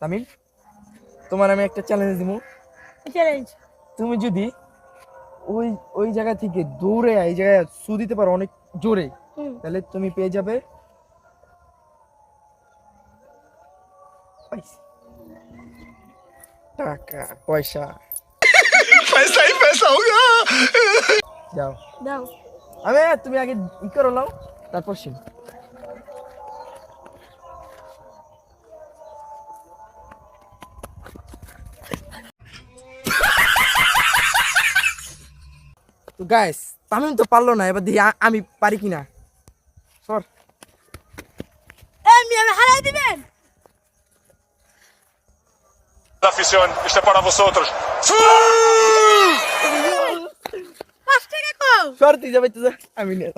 তামিম, তোমার আমি একটা চ্যালেঞ্জ দিব। চ্যালেঞ্জ। তুমি যদি ওই ওই জায়গা থেকে দৌড়ে এই জায়গায় সু দিতে পারো অনেক জোরে, তাহলে তুমি পেয়ে যাবে টাকা পয়সা। पैसा ही पैसा होगा। যাও, দাও। তুমি আগে ই করো নাও, তারপর সে। তো গাইস, তামিম তো পারলো না, এবার দেখি আমি পারি কিনা। সর। আমি হারাই দিবেন। Afición, este para vosotros. 5 টাকা কও। সর, তুই যাবে, তুই যা, আমি নিয়ে